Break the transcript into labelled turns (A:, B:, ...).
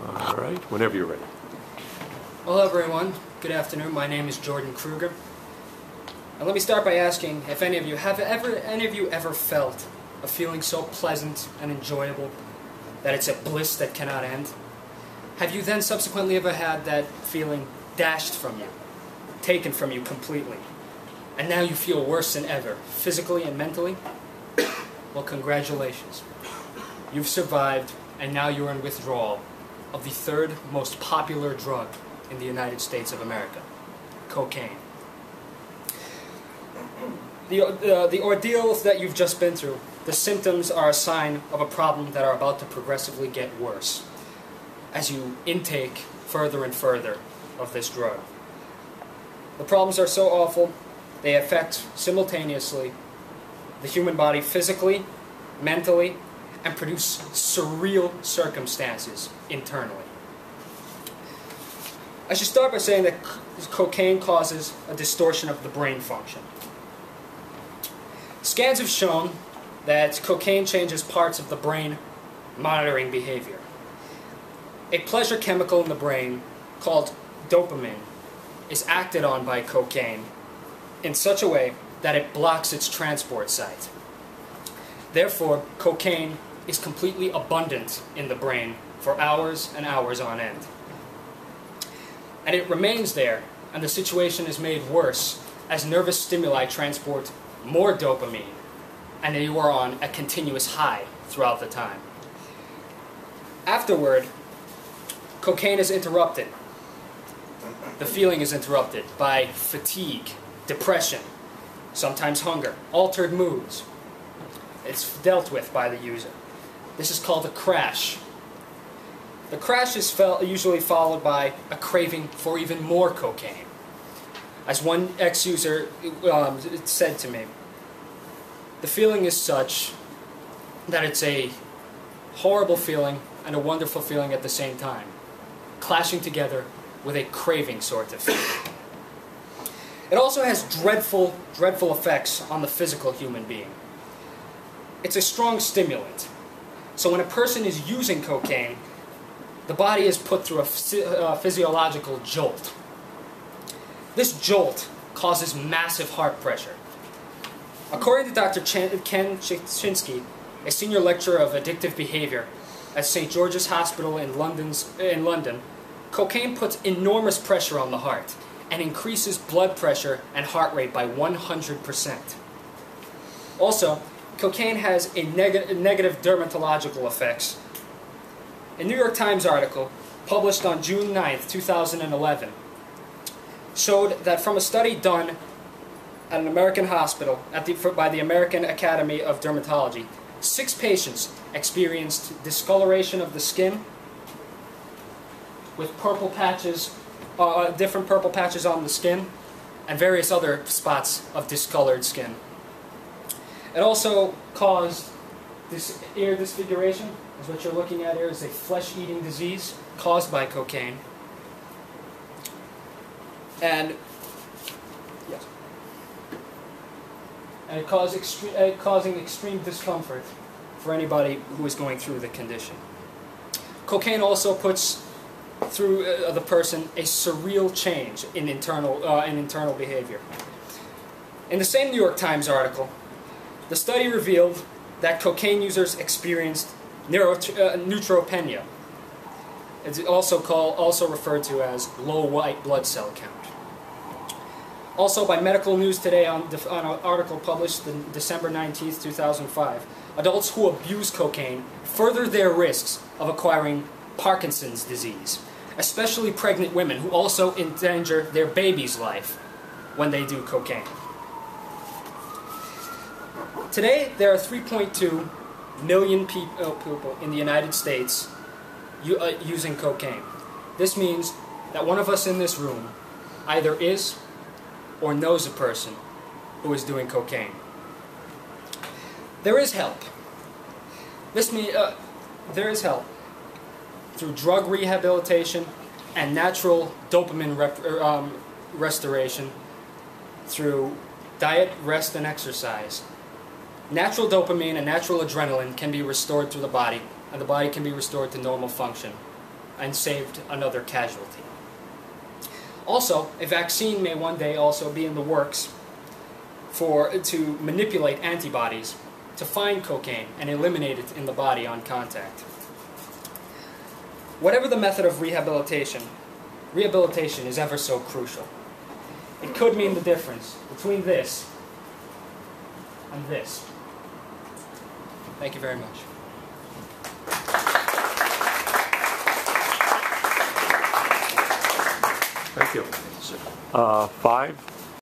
A: All right, whenever you're ready.
B: Hello everyone, good afternoon. My name is Jordan Kruger. And let me start by asking if any of you ever felt a feeling so pleasant and enjoyable that it's a bliss that cannot end? Have you then subsequently ever had that feeling dashed from you, taken from you completely, and now you feel worse than ever, physically and mentally? Well, congratulations. You've survived, and now you're in withdrawal of the third most popular drug in the United States of America, cocaine. The ordeals that you've just been through, the symptoms are a sign of a problem that are about to progressively get worse as you intake further and further of this drug. The problems are so awful, they affect simultaneously the human body physically, mentally, and produce surreal circumstances internally. I should start by saying that cocaine causes a distortion of the brain function. Scans have shown that cocaine changes parts of the brain monitoring behavior. A pleasure chemical in the brain called dopamine is acted on by cocaine in such a way that it blocks its transport site. Therefore, cocaine is completely abundant in the brain for hours and hours on end. And it remains there, and the situation is made worse as nervous stimuli transport more dopamine, and you are on a continuous high throughout the time. Afterward, cocaine is interrupted. The feeling is interrupted by fatigue, depression, sometimes hunger, altered moods. It's dealt with by the user. This is called a crash. The crash is usually followed by a craving for even more cocaine. As one ex-user said to me, the feeling is such that it's a horrible feeling and a wonderful feeling at the same time, clashing together with a craving sort of feeling. It also has dreadful effects on the physical human being. It's a strong stimulant. So when a person is using cocaine, the body is put through a physiological jolt. This jolt causes massive heart pressure. According to Dr. Ken Chinsky, a senior lecturer of addictive behavior at St. George's Hospital in London, cocaine puts enormous pressure on the heart and increases blood pressure and heart rate by 100%. Also, cocaine has a negative dermatological effects. A New York Times article published on June 9th, 2011 showed that from a study done at an American hospital by the American Academy of Dermatology, 6 patients experienced discoloration of the skin with purple patches, different purple patches on the skin, and various other spots of discolored skin. It also caused this ear disfiguration, as what you're looking at here is a flesh-eating disease caused by cocaine. And yes, and it causing extreme discomfort for anybody who is going through the condition. Cocaine also puts through the person a surreal change in internal behavior. In the same New York Times article, the study revealed that cocaine users experienced neutropenia. It's also referred to as low white blood cell count. Also, by Medical News Today, on an article published on December 19th, 2005, adults who abuse cocaine further their risks of acquiring Parkinson's disease, especially pregnant women who also endanger their baby's life when they do cocaine. Today, there are 3.2 million people in the United States using cocaine. This means that one of us in this room either is or knows a person who is doing cocaine. There is help. There is help through drug rehabilitation and natural dopamine restoration through diet, rest, and exercise. Natural dopamine and natural adrenaline can be restored through the body, and the body can be restored to normal function and saved another casualty. Also, a vaccine may one day also be in the works to manipulate antibodies to find cocaine and eliminate it in the body on contact. Whatever the method of rehabilitation is ever so crucial. It could mean the difference between this and this. Thank you very much.
A: Thank you. 5.